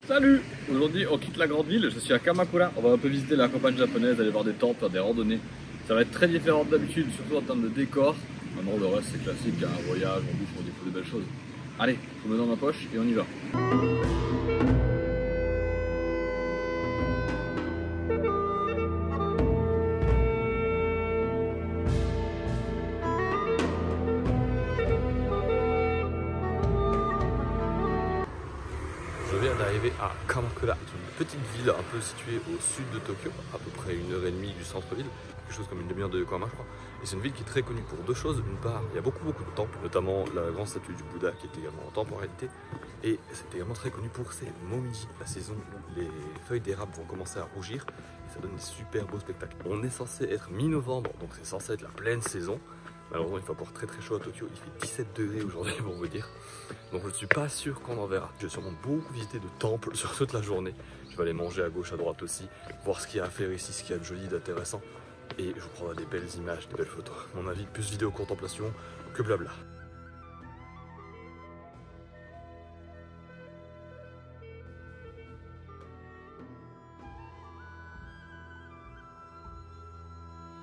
Salut! Aujourd'hui on quitte la grande ville, je suis à Kamakura. On va un peu visiter la campagne japonaise, aller voir des temples, faire des randonnées. Ça va être très différent d'habitude, surtout en termes de décor. Maintenant le reste c'est classique, il y a un voyage, on bouffe, on découvre de belles choses. Allez, je me mets dans ma poche et on y va. Je viens d'arriver à Kamakura, une petite ville un peu située au sud de Tokyo, à peu près 1h30 du centre-ville, quelque chose comme une demi-heure de Yokohama je crois. Et c'est une ville qui est très connue pour deux choses. D'une part, il y a beaucoup de temples, notamment la grande statue du Bouddha qui est également en temple en réalité. Et c'est également très connu pour ses momiji, la saison où les feuilles d'érable vont commencer à rougir et ça donne des super beaux spectacles. On est censé être mi-novembre, donc c'est censé être la pleine saison. Malheureusement, il fait encore très chaud à Tokyo, il fait 17 degrés aujourd'hui pour vous dire. Donc je ne suis pas sûr qu'on en verra. Je vais sûrement beaucoup visiter de temples sur toute la journée. Je vais aller manger à gauche, à droite aussi, voir ce qu'il y a à faire ici, ce qu'il y a de joli, d'intéressant. Et je vous prendrai des belles images, des belles photos. Mon avis, plus vidéo contemplation que blabla.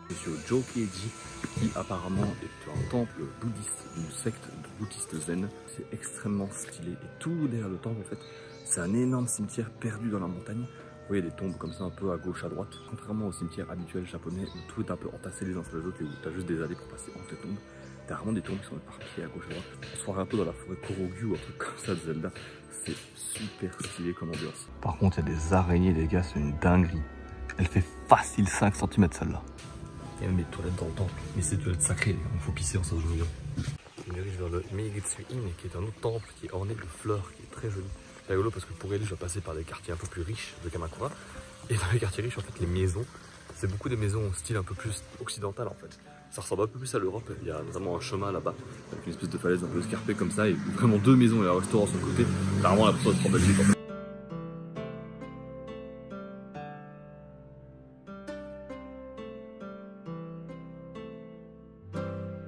Je suis au Jokeiji, qui apparemment est un temple bouddhiste, une secte de bouddhistes zen. C'est extrêmement stylé et tout derrière le temple en fait, c'est un énorme cimetière perdu dans la montagne. Vous voyez des tombes comme ça un peu à gauche à droite, contrairement au cimetière habituel japonais où tout est un peu entassé les uns sur les autres et où tu as juste des allées pour passer entre les tombes. T'as vraiment des tombes qui sont éparpillées à gauche à droite. On se croirait un peu dans la forêt Korogyu ou un truc comme ça de Zelda. C'est super stylé comme ambiance. Par contre il y a des araignées les gars, c'est une dinguerie. Elle fait facile 5 cm celle-là. Il y a même des toilettes dans le temple, mais c'est des toilettes sacrées, il faut pisser en s'agenouillant. On dirige vers le Meigitsu-in, qui est un autre temple qui est orné de fleurs, qui est très joli. C'est rigolo parce que pour y aller, je vais passer par des quartiers un peu plus riches de Kamakura. Et dans les quartiers riches, en fait, les maisons, c'est beaucoup des maisons au style un peu plus occidental en fait. Ça ressemble un peu plus à l'Europe, il y a notamment un chemin là-bas, avec une espèce de falaise un peu escarpée comme ça, et vraiment deux maisons et un restaurant sur le côté. T'as vraiment l'impression d'être en Belgique en fait.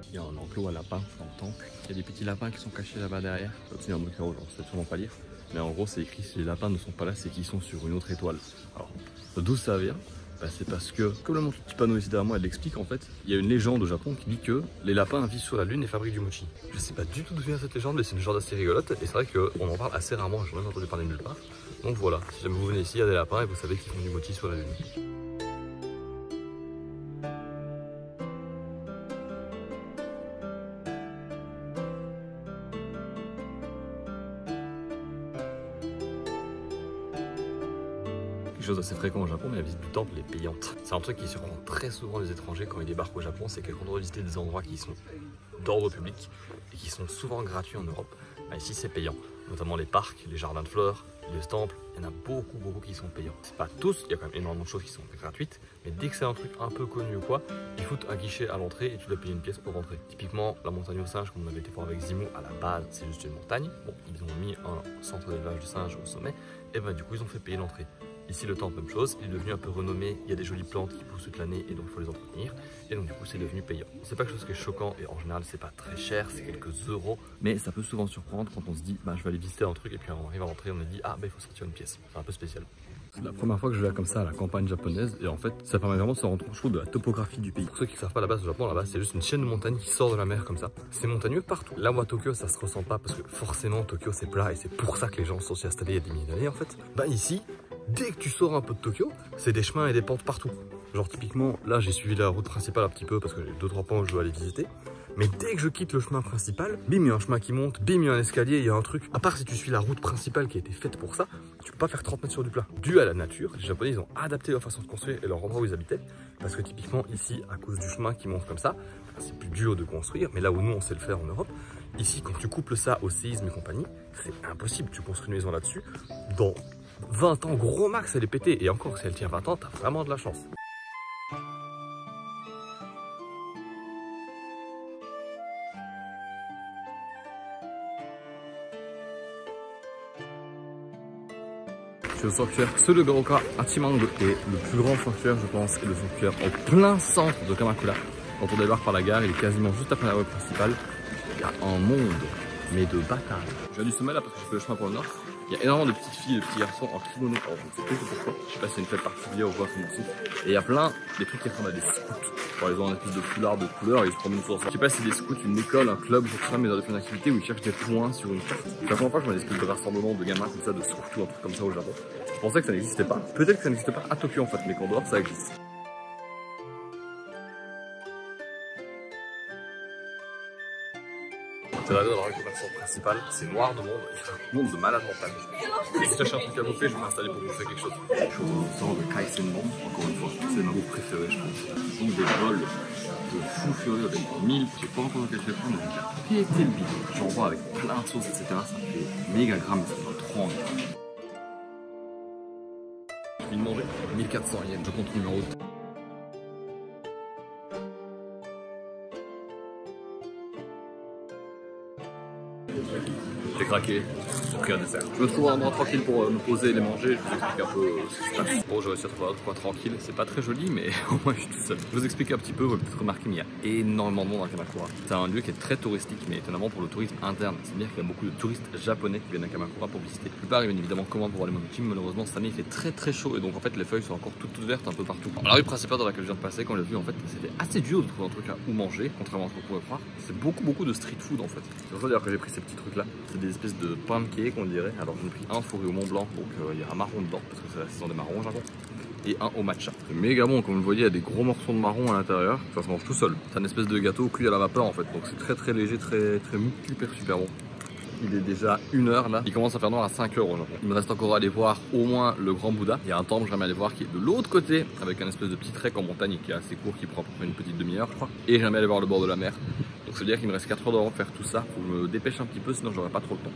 Il y a un enclos à lapins dans le temple. Il y a des petits lapins qui sont cachés là-bas derrière. C'est un mot genre, je sais sûrement pas lire. Mais en gros, c'est écrit si les lapins ne sont pas là, c'est qu'ils sont sur une autre étoile. Alors, d'où ça vient? Bah, c'est parce que, comme le montre le petit panneau ici derrière moi, elle l'explique en fait. Il y a une légende au Japon qui dit que les lapins vivent sur la lune et fabriquent du mochi. Je sais pas du tout d'où vient cette légende, mais c'est une légende assez rigolote. Et c'est vrai qu'on en parle assez rarement, j'en ai même entendu parler nulle part. Donc voilà, si jamais vous venez ici, il y a des lapins et vous savez qu'ils font du mochi sur la lune. Quelque chose d'assez fréquent au Japon, mais la visite du temple est payante. C'est un truc qui surprend très souvent les étrangers quand ils débarquent au Japon, c'est qu'on doit visiter des endroits qui sont d'ordre public et qui sont souvent gratuits en Europe. Bah, ici c'est payant, notamment les parcs, les jardins de fleurs, les temples, il y en a beaucoup qui sont payants. C'est pas tous, il y a quand même énormément de choses qui sont gratuites, mais dès que c'est un truc un peu connu ou quoi, ils foutent un guichet à l'entrée et tu dois payer une pièce pour rentrer. Typiquement la montagne aux singes, comme on avait été voir avec Zimou, à la base c'est juste une montagne. Bon, ils ont mis un centre d'élevage de singes au sommet, et bah du coup ils ont fait payer l'entrée. Ici le temple, même chose, il est devenu un peu renommé, il y a des jolies plantes qui poussent toute l'année et donc il faut les entretenir. Et donc du coup c'est devenu payant. C'est pas quelque chose qui est choquant et en général c'est pas très cher, c'est quelques euros. Mais ça peut souvent surprendre quand on se dit bah je vais aller visiter un truc et puis on arrive à rentrer on a dit ah bah il faut sortir une pièce. C'est un peu spécial. C'est la première fois que je vais comme ça à la campagne japonaise et en fait ça permet vraiment de se rendre compte de la topographie du pays. Pour ceux qui ne savent pas là-bas au Japon, là-bas c'est juste une chaîne de montagnes qui sort de la mer comme ça. C'est montagneux partout. Là où à Tokyo ça se ressent pas parce que forcément Tokyo c'est plat et c'est pour ça que les gens sont s'y installés il y a des milliers d'années en fait. Bah ici, dès que tu sors un peu de Tokyo, c'est des chemins et des pentes partout. Genre typiquement, là j'ai suivi la route principale un petit peu parce que j'ai 2-3 points où je dois aller visiter. Mais dès que je quitte le chemin principal, bim, il y a un chemin qui monte, bim, il y a un escalier, il y a un truc. À part si tu suis la route principale qui a été faite pour ça, tu peux pas faire 30 mètres sur du plat. Dû à la nature, les Japonais ils ont adapté leur façon de construire et leur endroit où ils habitaient. Parce que typiquement ici, à cause du chemin qui monte comme ça, c'est plus dur de construire. Mais là où nous on sait le faire en Europe, ici quand tu couples ça au séisme et compagnie, c'est impossible. Tu construis une maison là-dessus, dans 20 ans, gros max, elle est pétée. Et encore, si elle tient 20 ans, t'as vraiment de la chance. Je suis au sanctuaire Tsurugaoka Hachimangu et le plus grand sanctuaire, je pense, est le sanctuaire en plein centre de Kamakura. Quand on débarque par la gare, il est quasiment juste après la rue principale. Il y a un monde, mais de bataille. Je viens du sommet là parce que je fais le chemin pour le nord. Il y a énormément de petites filles et de petits garçons en kimono. Alors je ne sais pas pourquoi. Je sais pas si c'est une fête particulière ou quoi, c'est mon site. Et il y a plein des trucs qui ressemblent à des scouts. Genre ils ont une espèce de foulard de couleur et ils se promènent sur ça. Je sais pas si c'est des scouts, une école, un club, pour ça, mais dans une activité où ils cherchent des points sur une carte. C'est la première fois que je vois des espèces de rassemblement de gamins comme ça, de scouts ou un truc comme ça au Japon. Je pensais que ça n'existait pas. Peut-être que ça n'existe pas à Tokyo en fait, mais qu'en dehors ça existe. C'est la dans la rue commerçante principale, c'est noir de monde, il y a un monde de malade mental. Et si je cherche un truc à bouffer, je vais m'installer pour bouffer quelque chose. Je sors de Kaisenman, encore une fois, c'est ma bouffe préférée je pense. Donc des bols de fou furieux avec 1000, je sais pas encore lequel je vais prendre, mais j'ai pété le bide. J'en vois avec plein de sauces, etc. Ça fait méga grammes, ça fait trop envie. Je viens de manger 1400 yens, je continue en route. J'ai craqué, j'ai pris un dessert. Je me trouve un endroit tranquille pour me poser et les manger, je vous explique un peu ce qui se passe. Bon, j'ai réussi à trouver un endroit tranquille, c'est pas très joli, mais au moins je suis tout seul. Je vous explique un petit peu, vous avez peut-être remarqué, mais il y a énormément de monde à Kamakura. C'est un lieu qui est très touristique, mais étonnamment pour le tourisme interne. C'est-à-dire qu'il y a beaucoup de touristes japonais qui viennent à Kamakura pour visiter. La plupart, ils viennent évidemment comment pour voir les monotimes. Malheureusement, cette année, il fait très chaud et donc en fait, les feuilles sont encore toutes vertes un peu partout. Alors, la rue principale dans laquelle je viens de passer, quand je l'ai vu, en fait, c'était assez dur de trouver un truc à où manger, contrairement à ce qu'on pourrait croire. C'est beaucoup de street food en fait. C'est pour ça d'ailleurs que j'ai pris ces petits trucs là. C'est des espèces de pancakes on dirait. Alors j'en ai pris un fourré au Mont Blanc, donc il y a un marron dedans parce que c'est la saison des marrons au Japon. Et un au matcha. C'est méga bon, comme vous le voyez, il y a des gros morceaux de marron à l'intérieur. Ça se mange tout seul. C'est un espèce de gâteau cuit à la vapeur en fait. Donc c'est très léger, très mou, super bon. Il est déjà 1h là. Il commence à faire noir à 5h au Japon. Il me reste encore à aller voir au moins le Grand Bouddha. Il y a un temple, j'aimerais aller voir qui est de l'autre côté avec un espèce de petit trek en montagne qui est assez court, qui prend à peu près une petite demi-heure je crois. Et j'aimerais aller voir le bord de la mer. Donc ça veut dire qu'il me reste 4 heures d'avant pour faire tout ça. Faut que je me dépêche un petit peu sinon j'aurai pas trop le temps.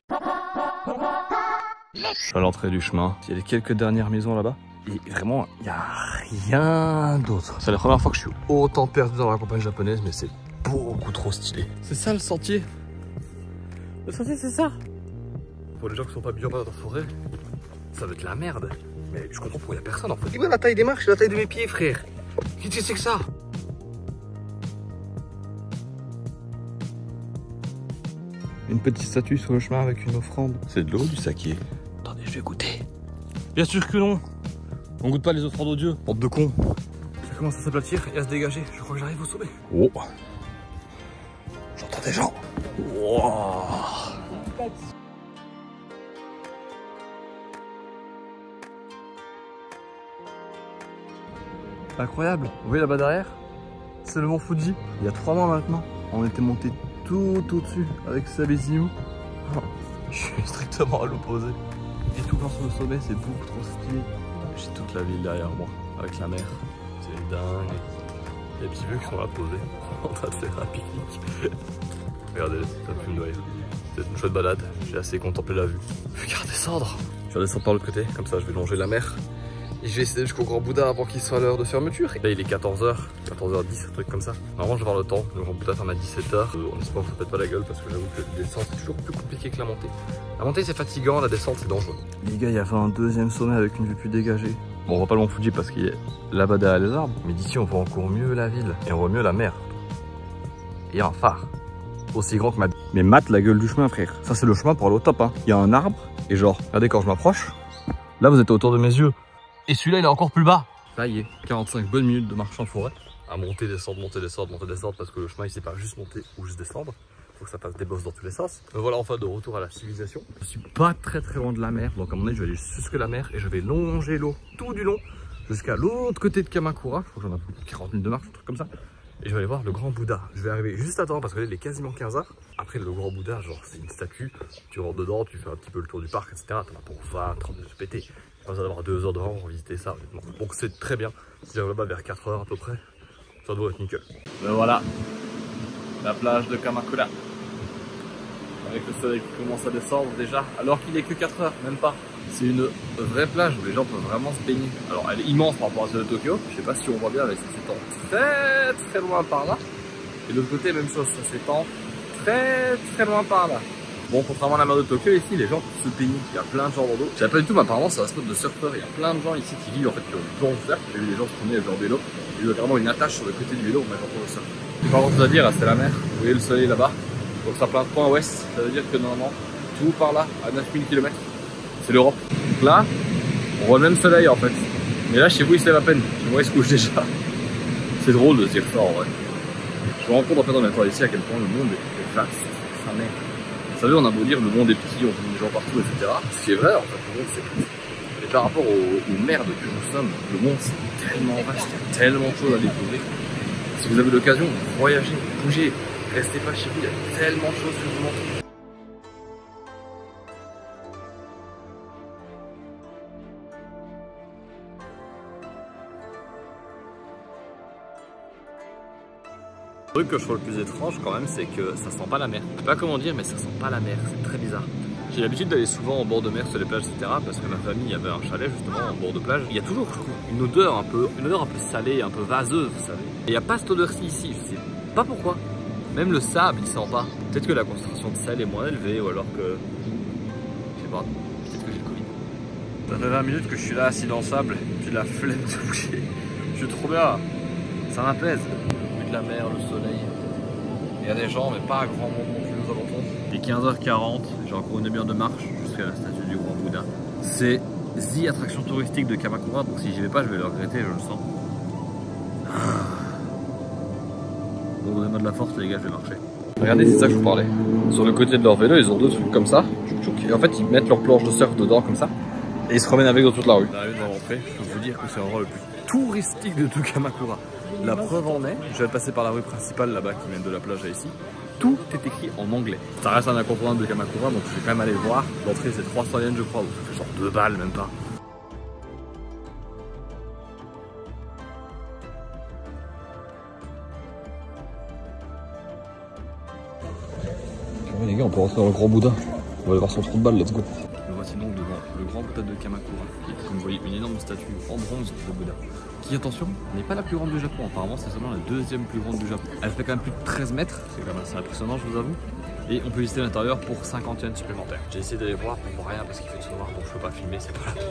Je suis à l'entrée du chemin. Il y a les quelques dernières maisons là-bas. Et vraiment, il n'y a rien d'autre. C'est la première fois que je suis autant perdu dans la campagne japonaise, mais c'est beaucoup trop stylé. C'est ça le sentier. Le sentier, c'est ça. Pour les gens qui sont pas bien dans la forêt, ça va être la merde. Mais je comprends pourquoi il n'y a personne en fait. Regarde la taille des marches, la taille de mes pieds, frère. Qu'est-ce que c'est que ça? Une petite statue sur le chemin avec une offrande. C'est de l'eau ou du saké? Attendez, je vais goûter. Bien sûr que non. On goûte pas les offrandes aux dieux. Bande de cons. Ça commence à s'aplatir et à se dégager. Je crois que j'arrive au sommet. Oh. J'entends des gens. Wow. Incroyable. Vous voyez là-bas derrière? C'est le mont Fuji. Il y a 3 mois maintenant. On était monté tout au-dessus avec Sabesimu. Oh, je suis strictement à l'opposé. Et tout blanc sur le sommet, c'est beaucoup trop stylé. J'ai toute la ville derrière moi, avec la mer. C'est dingue. Les petits vieux qui sont là posés, en train de faire un pique-nique. Regardez, ça me fume de rire. C'est une chouette balade, j'ai assez contemplé la vue. Je vais redescendre. Je vais descendre par l'autre côté, comme ça je vais longer la mer. Et je vais essayer jusqu'au Grand Bouddha avant qu'il soit l'heure de fermeture. Là il est 14h, 14h10, un truc comme ça. Normalement je vais voir le temps, le Grand Bouddha ferme à 17h. On espère que ça pète pas la gueule parce que j'avoue que la descente c'est toujours plus compliqué que la montée. La montée c'est fatigant, la descente c'est dangereux. Les gars, il y avait un deuxième sommet avec une vue plus dégagée. Bon, on voit pas le mont Fuji parce qu'il est là-bas derrière les arbres. Mais d'ici on voit encore mieux la ville et on voit mieux la mer. Et il y a un phare aussi grand que ma... Mais mate la gueule du chemin frère. Ça c'est le chemin pour aller au top hein. Il y a un arbre et genre, regardez quand je m'approche. Là vous êtes autour de mes yeux. Et celui-là il est encore plus bas. Ça y est, 45 bonnes minutes de marche en forêt. À monter, descendre parce que le chemin il sait pas juste monter ou juste descendre. Faut que ça passe des bosses dans tous les sens. Me voilà enfin de retour à la civilisation. Je suis pas très loin de la mer. Donc à mon avis je vais aller jusque la mer et je vais longer l'eau tout du long jusqu'à l'autre côté de Kamakura. Je crois que j'en ai 40 minutes de marche, un truc comme ça. Et je vais aller voir le Grand Bouddha. Je vais arriver juste à temps parce que là il est quasiment 15h. Après le Grand Bouddha, genre c'est une statue. Tu rentres dedans, tu fais un petit peu le tour du parc, etc. T'en as pour 20-30 minutes pété. Pas besoin d'avoir 2 heures devant pour visiter ça. Donc c'est très bien. Si j'arrive là-bas vers 4h à peu près, ça doit être nickel. Ben voilà, la plage de Kamakura. Avec le soleil qui commence à descendre déjà, alors qu'il est que 4h, même pas. C'est une vraie plage où les gens peuvent vraiment se baigner. Alors elle est immense par rapport à celle de Tokyo. Je sais pas si on voit bien, mais ça s'étend très loin par là. Et de l'autre côté, même chose, ça s'étend très loin par là. Bon, contrairement à la mer de Tokyo, ici, les gens peuvent se baigner. Il y a plein de gens dans l'eau. Je savais pas du tout, mais apparemment, c'est un spot de surfeurs. Il y a plein de gens ici qui vivent, en fait, qui ont du plan de surf. J'ai vu des gens se promener avec leur vélo. Il y a vraiment une attache sur le côté du vélo, on met pour le surf. J'ai pas grand chose à dire, c'est la mer. Vous voyez le soleil là-bas. Donc ça plein de points ouest. Ça veut dire que normalement, tout par là, à 9000 km, c'est l'Europe. Donc là, on voit le même soleil en fait. Mais là, chez vous, il se lève à peine. Chez moi, il se couche déjà. C'est drôle de se dire ça en vrai. Je me rends compte en fait en étant ici à quel point le monde est vaste. Sa mère. Vous savez, on a beau dire le monde est petit, on trouve des gens partout, etc. Ce qui est vrai en fait, le monde c'est petit. Et par rapport aux merdes que nous sommes, le monde c'est tellement vaste, il y a tellement de choses à découvrir. Si vous avez l'occasion, voyagez, bougez, restez pas chez vous, il y a tellement de choses que vous montrez. Le truc que je trouve le plus étrange quand même, c'est que ça sent pas la mer. Je sais pas comment dire, mais ça sent pas la mer, c'est très bizarre. J'ai l'habitude d'aller souvent au bord de mer, sur les plages, etc. Parce que ma famille avait un chalet justement au bord de plage. Il y a toujours, je trouve, une odeur un peu salée, un peu vaseuse, vous savez. Et il n'y a pas cette odeur-ci ici, je sais pas pourquoi. Même le sable, il sent pas. Peut-être que la concentration de sel est moins élevée, ou alors que... Je sais pas, peut-être que j'ai le Covid. Ça fait 20 minutes que je suis là assis dans le sable, j'ai la flemme de bouger. Je suis trop bien, ça m'apaise. La mer, le soleil. Il y a des gens, mais pas un grand monde non plus aux alentours. Il est 15h40, j'ai encore une demi-heure de marche jusqu'à la statue du Grand Bouddha. C'est the attraction touristique de Kamakura, donc si j'y vais pas, je vais le regretter, je le sens. Bon, donnez-moi de la force, les gars, je vais marcher. Regardez, c'est ça que je vous parlais. Sur le côté de leur vélo, ils ont deux trucs comme ça. Et en fait, ils mettent leur planche de surf dedans comme ça. Et ils se promènent avec dans toute la rue. Dans la rue de l'entrée, je peux vous dire que c'est l'endroit le plus touristique de tout Kamakura. La preuve en est, je vais passer par la rue principale là-bas qui mène de la plage à ici. Tout est écrit en anglais. Ça reste un incontournable de Kamakura, donc je vais quand même aller le voir. L'entrée c'est 300 yens je crois, donc ça fait genre 2 balles même pas. Ouais les gars, on peut rentrer dans le Grand Bouddha. On va aller voir son trou de balle, let's go. Nous voici donc devant le Grand Bouddha de Kamakura, qui est comme vous voyez une énorme statue en bronze de Bouddha. Qui, attention, n'est pas la plus grande du Japon, apparemment c'est seulement la deuxième plus grande du Japon. Elle fait quand même plus de 13 mètres, c'est quand même assez impressionnant je vous avoue. Et on peut visiter l'intérieur pour 50 yens supplémentaires. J'ai essayé d'aller voir, on voit rien parce qu'il fait tout noir donc je peux pas filmer, c'est pas la peine.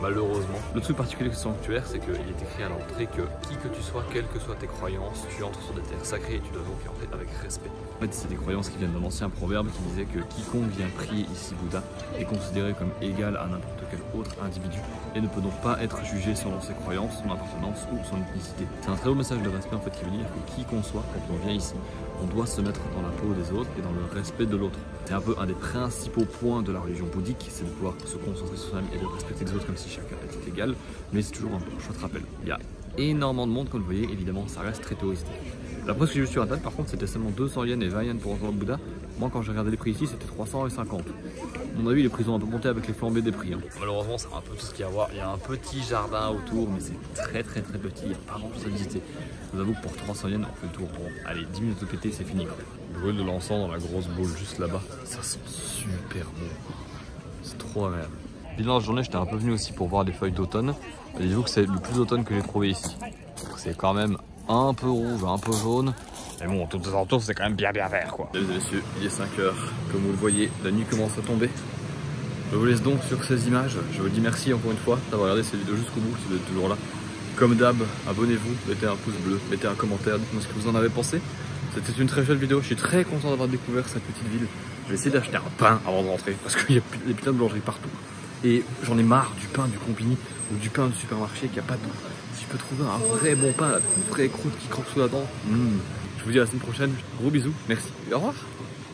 Malheureusement. Le truc particulier de ce sanctuaire, c'est qu'il est écrit à l'entrée que qui que tu sois, quelles que soient tes croyances, tu entres sur des terres sacrées et tu dois donc y entrer avec respect. En fait, c'est des croyances qui viennent d'un ancien proverbe qui disait que quiconque vient prier ici Bouddha est considéré comme égal à n'importe quel autre individu et ne peut donc pas être jugé selon ses croyances, son appartenance ou son ethnicité. C'est un très beau message de respect en fait qui veut dire que qui qu'on soit, quand on vient ici, on doit se mettre dans la peau des autres et dans le respect de l'autre. C'est un peu un des principaux points de la religion bouddhique, c'est de pouvoir se concentrer sur soi-même et de respecter les autres comme si chacun était égal, mais c'est toujours un chouette rappel. Il y a énormément de monde, comme vous voyez, évidemment, ça reste très touristique. D'après ce que j'ai vu sur internet, par contre, c'était seulement 200 yens et 20 yens pour entrer dans le Bouddha. Moi, quand j'ai regardé les prix ici, c'était 300 et 50. À mon avis, les prix ont un peu monté avec les flambées des prix. Hein. Malheureusement, c'est un peu tout ce qu'il y a à voir. Il y a un petit jardin autour, mais c'est très petit. Il n'y a pas grand chose à visiter. Je vous avoue que pour 300 yens, on fait le tour. Bon, allez, 10 minutes de pété, c'est fini. Brûle de l'encens dans la grosse boule juste là-bas. Ça sent super bon. C'est trop agréable. Bilan de la journée, j'étais un peu venu aussi pour voir des feuilles d'automne. Dites-vous que c'est le plus d'automne que j'ai trouvé ici. C'est quand même un peu rouge, un peu jaune. Mais bon, tout aux alentours, c'est quand même bien vert quoi. Mesdames et messieurs, il est 5 h. Comme vous le voyez, la nuit commence à tomber. Je vous laisse donc sur ces images. Je vous dis merci encore une fois d'avoir regardé cette vidéo jusqu'au bout si vous êtes toujours là. Comme d'hab, abonnez-vous, mettez un pouce bleu, mettez un commentaire, dites-moi ce que vous en avez pensé. C'était une très chouette vidéo, je suis très content d'avoir découvert cette petite ville. Je vais essayer d'acheter un pain avant de rentrer parce qu'il y a des putains de boulangeries partout. Et j'en ai marre du pain du combini ou du pain du supermarché qui a pas de goût. Si je peux trouver un vrai bon pain, une vraie croûte qui croque sous la dent, je vous dis à la semaine prochaine. Gros bisous, merci et au revoir.